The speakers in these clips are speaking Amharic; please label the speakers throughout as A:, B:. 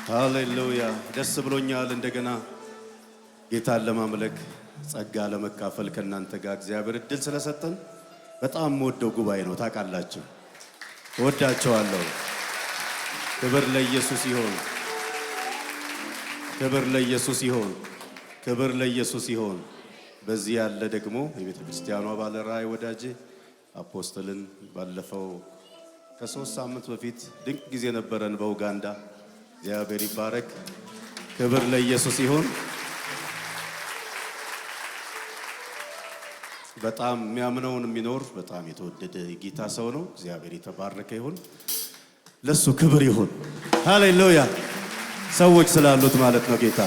A: ሃሌሉያ ደስ ብሎኛል እንደገና ጌታን ለማምለክ ጸጋ ለመካፈል ከናንተ ጋር እግዚአብሔር እድል ስለሰጠን በጣም ወደው ጉባኤ ነው ታውቃላችሁ ወዳቸዋለሁ ክብር ለኢየሱስ ይሁን ክብር ለኢየሱስ ይሁን ክብር ለኢየሱስ ይሁን በዚህ ያለ ደግሞ የቤተ ክርስቲያኗ ባለ ራእይ ወዳጄ አፖስትልን ባለፈው ከ3 ሳምንት በፊት ድንቅ ጊዜ ነበረን በኡጋንዳ እግዚአብሔር ይባረክ ክብር ለኢየሱስ ይሁን በጣም የሚያምነውን የሚኖር በጣም የተወደደ ጌታ ሰው ነው እግዚአብሔር የተባረከ ይሁን ለሱ ክብር ይሁን ሃሌሉያ ሰዎች ስላሉት ማለት ነው ጌታ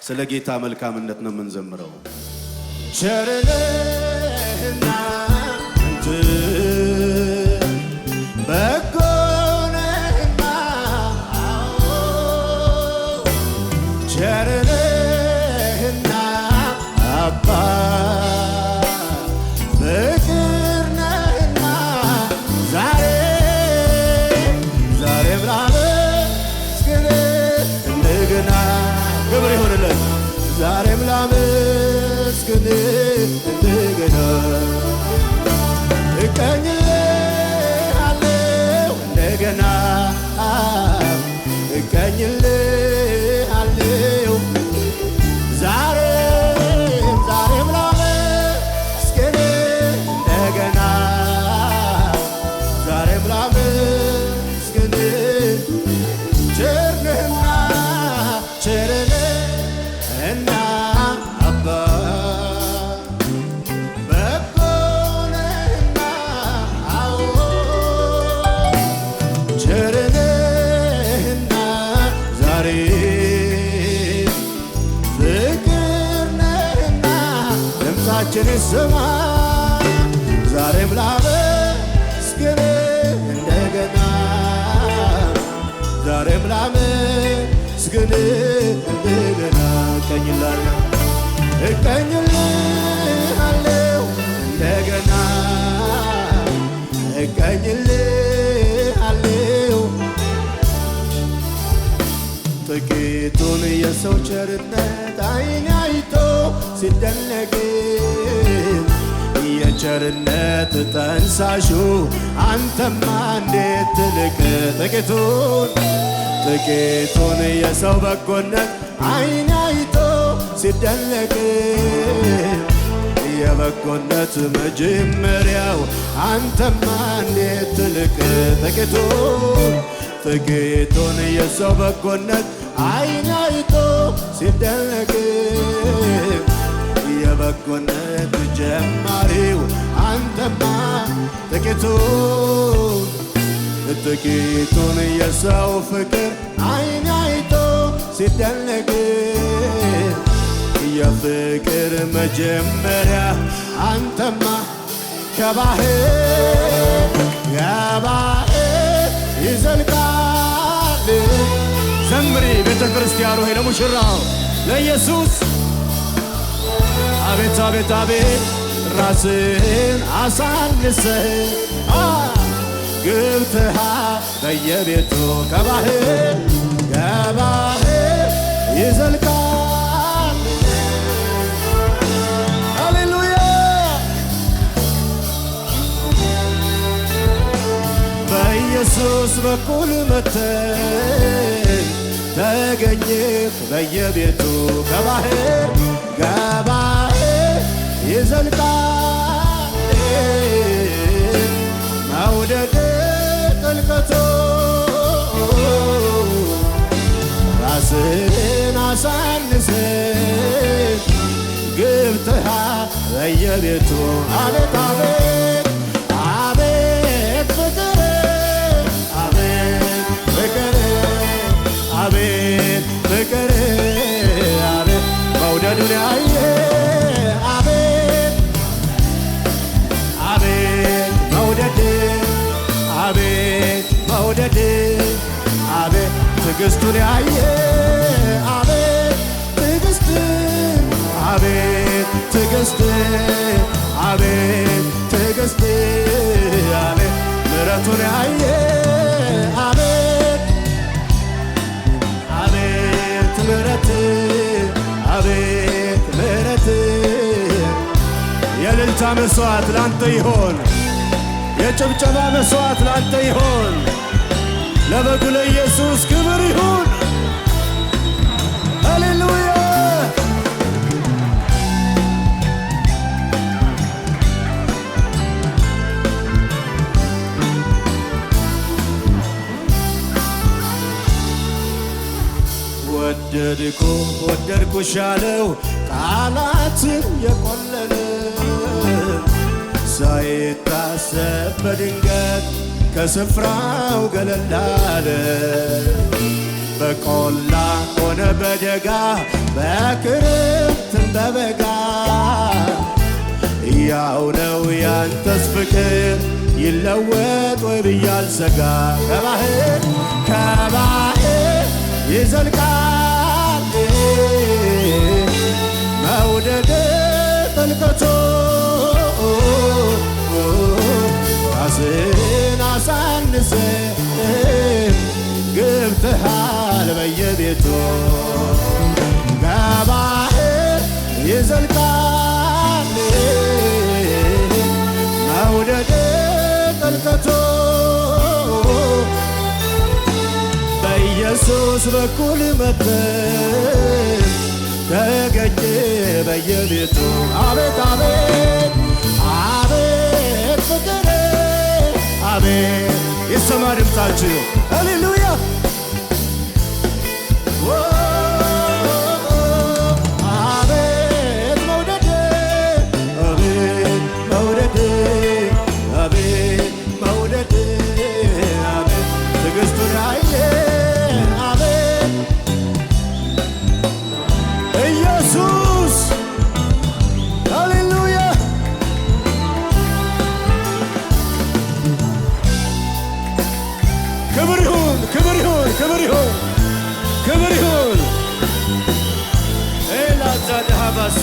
A: ስለ ጌታ መልካምነት ነው የምንዘምረው ቸርነህና አንተ ዛሬም ላመስግን እንደገና እቀኝልሃለሁ እንደገና እቀኝልሃለሁ ዛሬም ላመስግን እንደገና ዛሬም ላመስግን ቸርነህና ቸርነህና አባ በጎነህና አዎ ቸርነህና ዛሬ ፍቅር ነህና ድምፃችን ይሰማ ዛሬም ላመስግን እንደገና ዛሬም ላመስግን እንደገና እቀኝልሃለሁ እንደገና እቀኝልሃለሁ ጥቂቱን የሰው ቸርነት ዓይን አይቶ ሲደነቅ የቸርነት ጠንሳሹ አንተማ እንዴት ትልቅ ጥቂቱን የሰው በጎነት ዓይን አይቶ ሲደነቅ የበጎነት መጀመሪያው አንተማ እንዴት ትልቅ ጥቂቱን የሰው በጎነት ዓይን አይቶ ሲደነቅ የበጎነት ጀማሪው አንተማ ጥቂቱን የሰው ፍቅር ዓይን አይቶ ሲደነቅ የፍቅር መጀመሪያ አንተማ ከባህር ይዘልቃል ዘምሪ ቤተ ክርስቲያኑ ሆይ ለሙሽራው ለኢየሱስ አቤት አቤት አቤት ራስህን አሳንሰህ ገብተሃ በየቤቱ ከባህር ይዘልቃል ሃሌሉያ በኢየሱስ በኩል መተህ ተገኘህ በየቤቱ ከባህር ይዘልቃል መውደድ ጥልቀቱ ራስህን አሳንሰህ ገብተሃ በየቤቱ አቤት አቤት አቤት ፍቅር አቤት ፍቅር አቤት ፍቅር አቤት መውደዱን ያየ አቤት አቤት መውደድ አቤት መውደድ አቤት ትዕግስቱን ያየ አቤት ትዕግስት አቤት ትዕግስት አቤት ትዕግስት አቤት ምሕረቱን ያየ አቤት መስዋዕት ላንተ ይሆን፣ የጭብጨባ መስዋዕት ላንተ ይሆን። ለበጉ ለኢየሱስ ክብር ይሁን። ሃሌሉያ። ወደድኩሽ ያለው ቃላትን የቆለለ ሳይታሰብ በድንገት ከስፍራው ገለል አለ። በቆላ ሆነ በደጋ በክረምትም በበጋ ያው ነው ያንተስ ፍቅር ይለወጥ ወይ ብዬ አልሰጋ። ከባህር ይዘልቃል መውደድ ጥልቀቱ ራስን አሳንሰ ገብተሃል በየቤቱ። ከባህር ይዘልቃል መውደድ ጥልቀቱ በኢየሱስ በኩል መጥተህ ተገኘ በየቤቱ። አቤት አቤት አቤት ፍቅር አቤት ይሰማ ድምፃችሁ። ሃሌሉያ አቤት መውደድ አቤት መውደድ አቤት መውደድ አቤት ትዕግስቱን ያየ አቤት ኢየሱስ ሃሌሉያ። ክብር ይሁን ክብር ይሁን ክብር ይሁን ክብር ይሁን። ኤላዛድሃባስ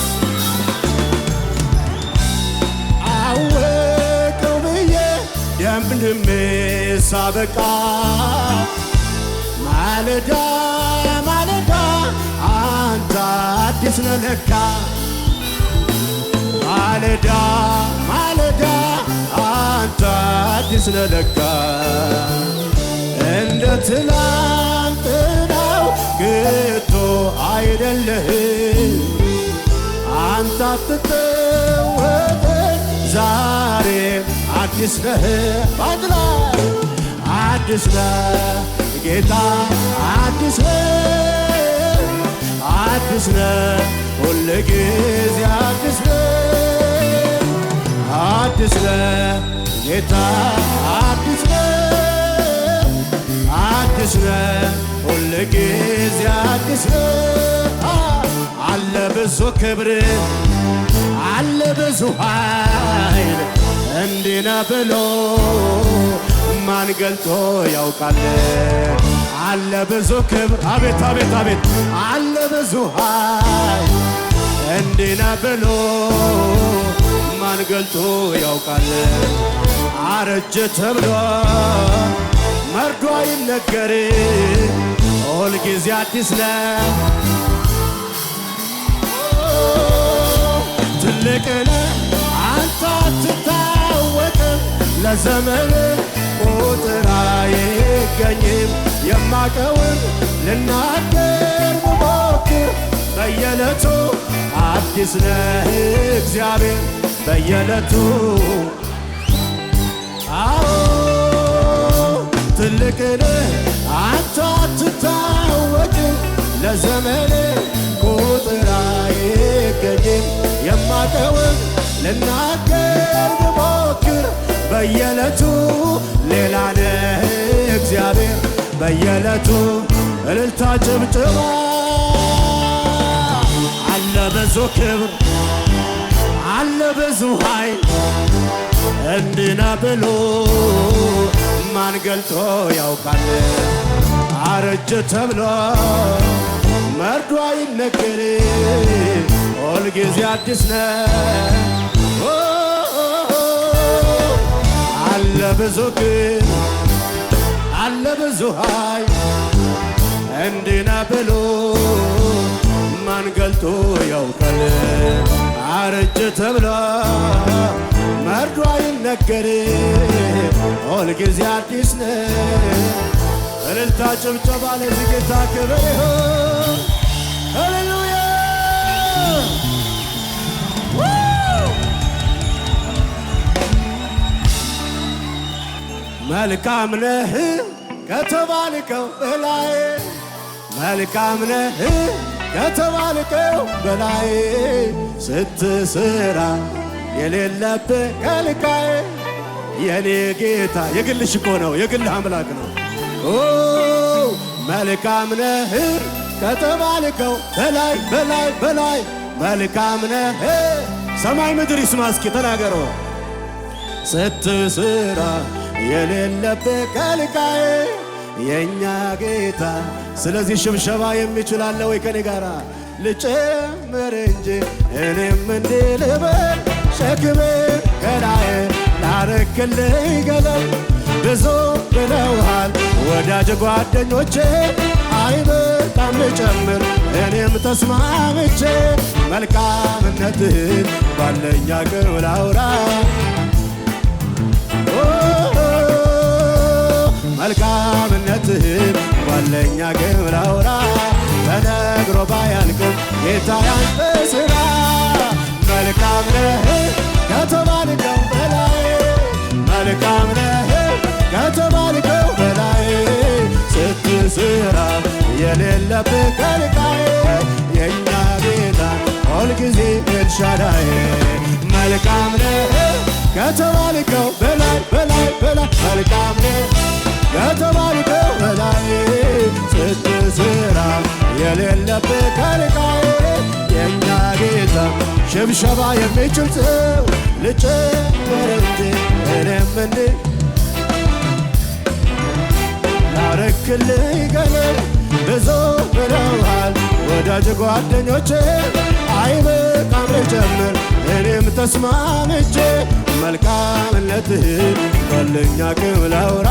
A: አወቀው ብዬ ደምድሜ ሳበቃ ማለዳ ማለዳ አንተ አዲስ ነህ ለካ። ማለዳ ማለዳ አንተ አዲስ ነህ ለካ። እንደ ትላንትናው ከቶ አይደለህም አንተ አትለወጥም ዛሬም አዲስ ነህ። አንድ ላይ አዲስ ነህ ጌታ አዲስ ነህ አዲስ ነህ ሁልጊዜ አዲስ ነህ አዲስ ነህ ጌታ አዲስ ነህ አዲስ ነህ ሁልጊዜ አዲስ ነህ። አለ ብዙ ክብር አለ ብዙ ኃይል እንዲህ ነህ ብሎ ማን ገልጦ ያውቃል? አለ ብዙ ክብር አቤት አቤት አቤት አለ ብዙ ኃይል እንዲህ ነህ ብሎ ማን ገልጦ ያውቃል? አረጀ ተብሎ መርዶ አይነገር ሁልጊዜ አዲስ ነህ ትልቅ ነህ አንተ አትታወቅም ለዘመን ቁጥር አይገኝም። የማቀውን ልናገር ብሞክር በየዕለቱ አዲስ ነህ እግዚአብሔር በየዕለቱ። አዎ ትልቅ ነህ አንተ አትታወቅም ለዘመን ቁጥር አይገኝም። የማቀውን ልናገር ብሞክር በየዕለቱ ሌላ ነህ እግዚአብሔር በየዕለቱ። እልልታ ጭብጭባ አለ ብዙ ክብር አለ ብዙ ኃይል እንዲህ ነህ ብሎ ማን ገልጦ ያውቃል? አረጀ ተብሎ መርዶ አይነገር ሁልጊዜ አዲስ ነህ። አለ ብዙ ክብር አለ ብዙ ኃይል እንዲህ ነህ ብሎ ማን ገልጦ ያውቃል? አረጀ ተብሎ መርዶ አይነገር ሁልጊዜ አዲስ ነው። እልልታ ጭብጨባ ለዚህ ጌታ ክብር ይሁን። ሃሌሉያ መልካም ነህ ከተባልከው በላይ መልካም ነህ ከተባልከው በላይ ስትሰራ የሌለብህ ከልካይ የኔ ጌታ የግልሽ እኮ ነው የግልህ አምላክ ነው። መልካም ነህ ከተባልከው በላይ በላይ በላይ መልካም ነህ። ሰማይ ምድር ይስማ እስኪ ተናገረው። ስትሰራ የሌለብህ ከልካይ የኛ ጌታ። ስለዚህ ሽብሸባ የሚችል አለ ወይ ከኔ ጋራ? ልጨምር እንጂ እኔም እንዲህ ልበል ሸክሜን ከላይ ላረክልኝ ገለል ብዙ ብለውሃል ወዳጅ ጓደኞቼ አይበቃም ልጨምር እኔም ተስማምቼ መልካምነትህን ባለኝ አቅም ላውራ መልካምነትህን ባለኝ አቅም ላውራ ተነግሮ ባያልቅም ጌታ ያንተ ሥራ መልካም ነህ ከተባልከው በላይ መልካም ነህ ከተባልከው በላይ ስትሰራ የሌለብህ ከልካይ የኛ ጌታ ሁልጊዜ ኤልሻዳይ መልካም ነህ ከተባልከው በላይ በላይ በላይ መልካም ነህ ከተባልከው በላይ ስትሰራ የሌለብህ ከልካይ የኛ ጌታ ሽብሸባ የሚችል ሰው ልጨምር እንጂ እኔም እንዲህ ላረክልኝ ገለል ብዙ ብለውሃል ወዳጅ ጓደኞቼ አይበቃም ልጨምር እኔም ተስማምቼ መልካምነትህን ባለኝ አቅም ላውራ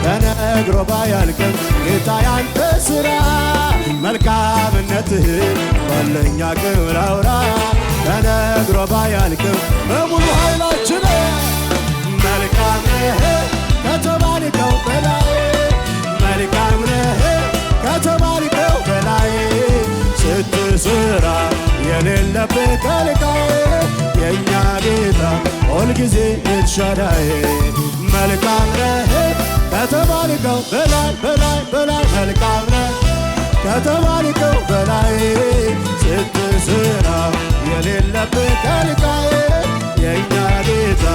A: ተነግሮ ባያልቅም ጌታ ያንተ ሥራ መልካምነትህን ባለኝ አቅም ላውራ ተነግሮ ባያልቅም በሙሉ ኃይላችን መልካም ነህ ከተባልከው በላይ መልካም ነህ ከተባልከው በላይ ስትሰራ የሌለብህ ከልካይ የኛ ጌታ ሁልጊዜ ኤልሻዳይ መልካም ነህ ከተባልከው በላይ በላይ በላይ መልካም ነህ ከተባልከው በላይ ስትሰራ የሌለብህ ከልካይ የኛ ጌታ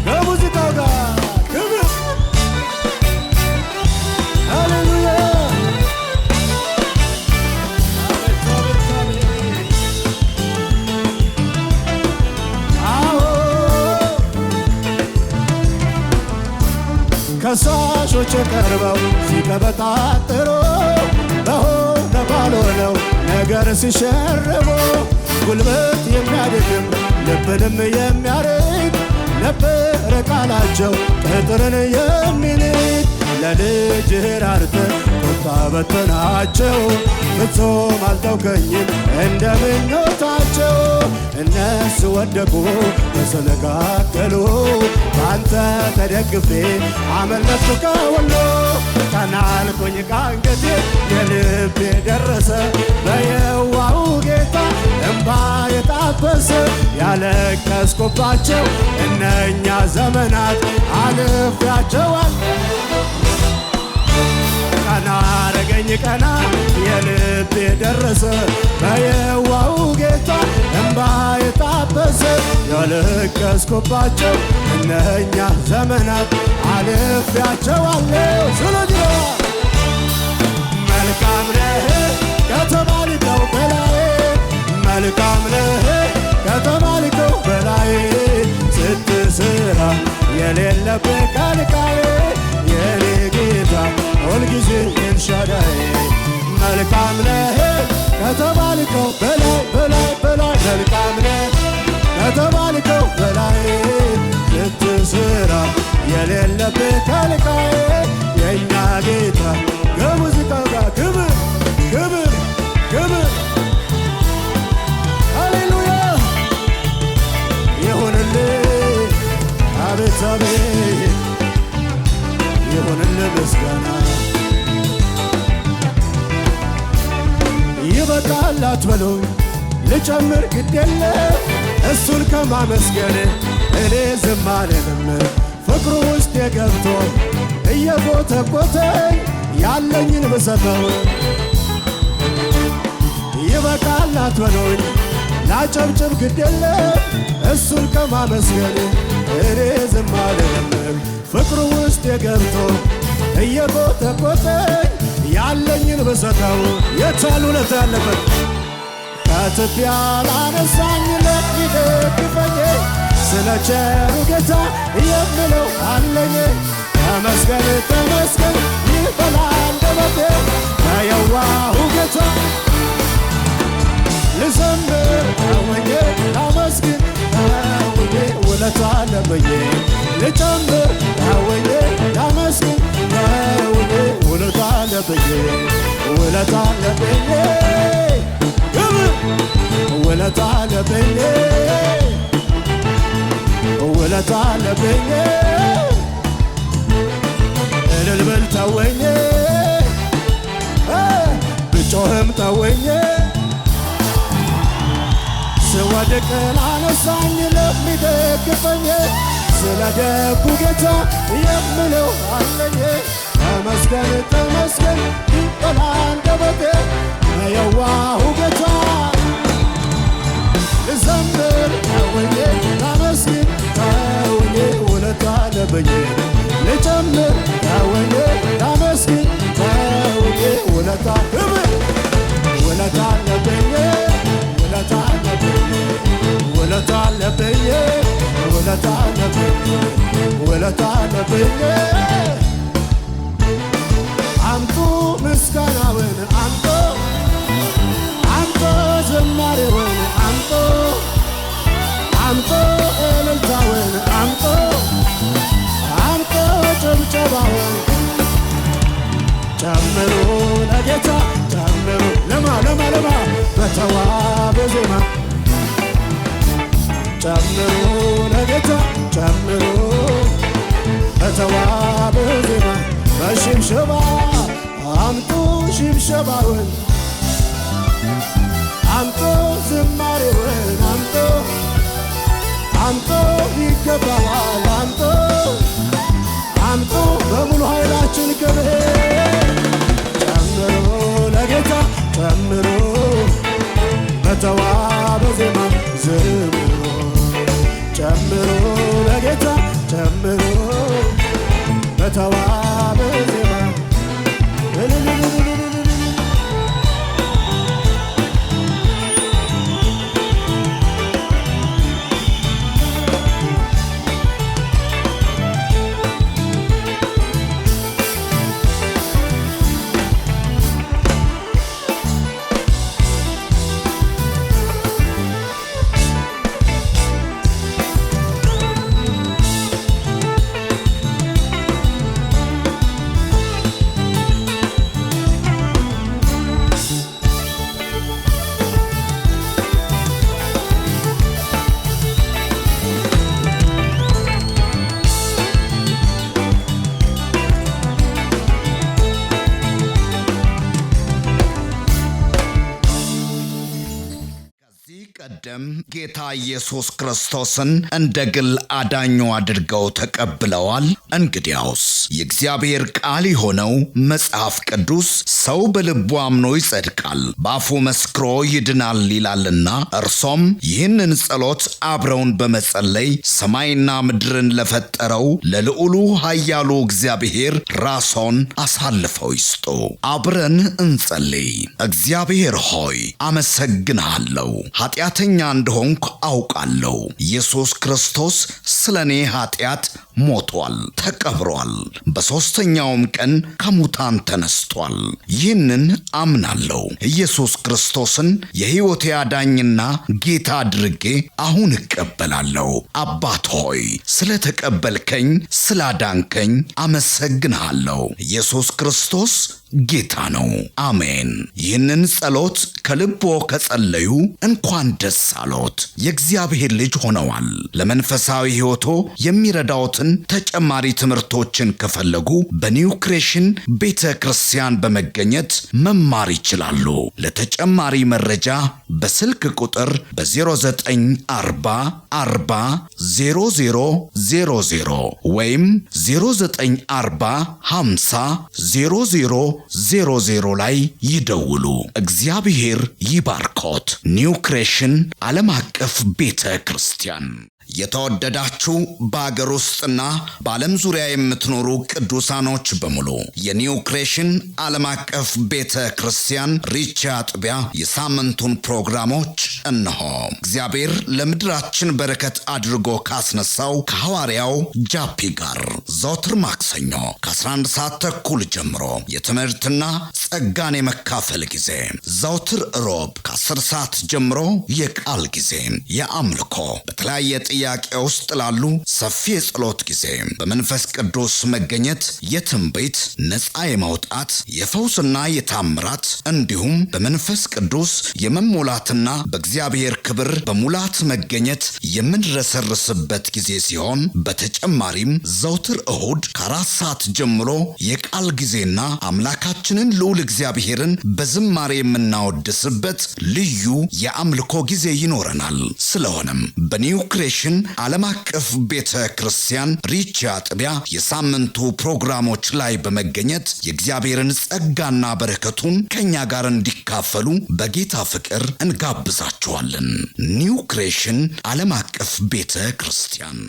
A: ከሙዚቃው ጋር ክብር ሃሌሉያ ከሳሾች ቀርበው ሲቀበጣጥሩ በሆነ ባልሆነው ነገር ሲሸርቡ ጉልበት የሚያድግም ልብንም የሚያርቅ ነበር ቃላቸው ቅጥርን የሚንቅ ለልጅህ ራርተህ ቁጣ በተናቸው ፍጹም አልተውከኝም እንደ ምኞታቸው እነሱ ወደቁ ተሰነካከሉ በአንተ ተደግፌ አመለጥኩ ከሁሉ ቀና አልኩኝ ከአንገቴ የልቤ ደረሰ በየዋሁ ጌታ እምባ የታበሰ ያለቀስኩባቸው እነኛ ዘመናት አልፌያቸዋል ቀና አረገኝ ቀና የልቤ ደረሰ በየዋሁ ጌታ እምባ የታበሰ ያለቀስኩባቸው እነኛ ዘመናት አልፌያቸዋለሁ። ስለዚህ መልካም ነህ ከተባልከው በላይ መልካም ነህ ከተባልከው በላይ ስትሰራ የሌለብህ ከልካይ የኔ ጌታ ሁልጊዜ ኤልሻዳይ መልካም ነህ ከተባልከው በላይ በላይ በላይ መልካም ነህ ከተባልከው በላይ ስትሰራ የሌለብህ ከልካይ የኛ ጌታ ከሙዚቃው ጋር ክብር ክብር ክብር ሃሌሉያ
B: ምስጋና ይበቃል አትበሉኝ ልጨምር ግድ የለም እሱን ከማመስገን እኔ ዝም አልልም ፍቅሩ ውስጥ የገብቶ እየጎተጎተኝ ያለኝን ብሰጠው ይበቃል አትበሉኝ ላጨብጭብ ግድ የለም እሱን ከማመስገን እኔ ዝም አልልም ፍቅሩ ውስጥ የገብቶ እየጎተጎተኝ ያለኝን ብሰጠው የቻሉ ውለታ ያለበት ከትቢያ ላነሳኝ ለሚደግፈኝ ስለ ቸሩ ጌታ የምለው አለኝ ተመስገን ተመስገን ይበል አንደበቴ ከየዋሁ ጌታ ልዘምር አወኜ ላመስግን አወኜ ውለታ አለብኝ ልጨምር አወኜ ላመስግን አወኜ ውለታ አለብኝ ውለታ አለብኝ ውለታ አለብኝ ውለታ አለብኝ እልል ብል ተወኝ ብጮህም ተወኝ ስወድቅ ላነሳኝ ለሚደግፈኝ ስለ ደጉ ጌታ የምለው አለኝ ተመስገን ተመስገን ይበል አንደበቴ የዋሁ ጌታ ልዘምር ተወኝ ላመስግን ተወኝ ውለታ አለብኝ ልጨምር ተወኝ ላመስግን ተወኝ ውለታ ውለታ አለብኝ ውለታ አለብኝ ውለታ አለብኝ ውለታ አለብኝ ውለታ አለብኝ አምጡ ምስጋናውን አምጡ አምጡ ዝማሬውን አምጡ አምጡ እልልታውን አምጡ አምጡ ጭብጨባውን ጨምሩ ለጌታ ጨምሩ ለማ በተዋበ ዜማ ጨምሩ ለጌታ ጨምሩ በተዋበ ዜማ በሽብሸባ አምጡ ሽብሸባውን አምጡ ዝማሬውን አምጡ አምጡ ይገባዋል አምጡ አምጡ በሙሉ ኃይላችን ክብር ጨምሩ ለጌታ ጨምሩ በተዋበ ዜማ ዘምሩ ጨምሩ ለጌታ ጨምሩ በተዋበ ዜማ
C: ቀደም ጌታ ኢየሱስ ክርስቶስን እንደ ግል አዳኙ አድርገው ተቀብለዋል። እንግዲያውስ የእግዚአብሔር ቃል የሆነው መጽሐፍ ቅዱስ ሰው በልቡ አምኖ ይጸድቃል፣ በአፉ መስክሮ ይድናል ይላልና እርሶም ይህንን ጸሎት አብረውን በመጸለይ ሰማይና ምድርን ለፈጠረው ለልዑሉ ኃያሉ እግዚአብሔር ራስዎን አሳልፈው ይስጡ። አብረን እንጸልይ። እግዚአብሔር ሆይ አመሰግንሃለሁ። ኃጢአተኛ እንደሆንኩ አውቃለሁ። ኢየሱስ ክርስቶስ ስለኔ ኃጢአት ሞቷል፣ ተቀብሯል፣ በሦስተኛውም ቀን ከሙታን ተነስቷል። ይህንን አምናለሁ። ኢየሱስ ክርስቶስን የሕይወቴ አዳኝና ጌታ አድርጌ አሁን እቀበላለሁ። አባት ሆይ ስለተቀበልከኝ፣ ስላዳንከኝ አመሰግንሃለሁ። ኢየሱስ ክርስቶስ ጌታ ነው። አሜን። ይህንን ጸሎት ከልቦ ከጸለዩ እንኳን ደስ አሎት፣ የእግዚአብሔር ልጅ ሆነዋል። ለመንፈሳዊ ሕይወቶ የሚረዳዎትን ተጨማሪ ትምህርቶችን ከፈለጉ በኒው ክሬሽን ቤተ ክርስቲያን በመገኘት መማር ይችላሉ። ለተጨማሪ መረጃ በስልክ ቁጥር በ0940 40 0000 ወይም 0940 50 0000 ላይ ይደውሉ። እግዚአብሔር ይባርኮት። ኒው ክሬሽን ዓለም አቀፍ ቤተ ክርስቲያን። የተወደዳችሁ በአገር ውስጥና በዓለም ዙሪያ የምትኖሩ ቅዱሳኖች በሙሉ የኒው ክሬሽን ዓለም አቀፍ ቤተ ክርስቲያን ሪቻ አጥቢያ የሳምንቱን ፕሮግራሞች እነሆ። እግዚአብሔር ለምድራችን በረከት አድርጎ ካስነሳው ከሐዋርያው ጃፒ ጋር ዘወትር ማክሰኞ ከ11 ሰዓት ተኩል ጀምሮ የትምህርትና ጸጋን የመካፈል ጊዜ፣ ዘወትር ሮብ ከ10 ሰዓት ጀምሮ የቃል ጊዜ፣ የአምልኮ በተለያየ ጥያቄ ውስጥ ላሉ ሰፊ የጸሎት ጊዜ፣ በመንፈስ ቅዱስ መገኘት የትንቢት ነፃ የማውጣት የፈውስና የታምራት እንዲሁም በመንፈስ ቅዱስ የመሞላትና በእግዚአብሔር ክብር በሙላት መገኘት የምንረሰርስበት ጊዜ ሲሆን በተጨማሪም ዘወትር እሁድ ከ4 ሰዓት ጀምሮ የቃል ጊዜና አምላካችንን ልዑል እግዚአብሔርን በዝማሬ የምናወድስበት ልዩ የአምልኮ ጊዜ ይኖረናል። ስለሆነም በኒው ክሬሽን ዓለም አቀፍ ቤተ ክርስቲያን ሪቻ አጥቢያ የሳምንቱ ፕሮግራሞች ላይ በመገኘት የእግዚአብሔርን ጸጋና በረከቱን ከኛ ጋር እንዲካፈሉ በጌታ ፍቅር እንጋብዛችኋለን። ኒው ክሬሽን ዓለም አቀፍ ቤተ ክርስቲያን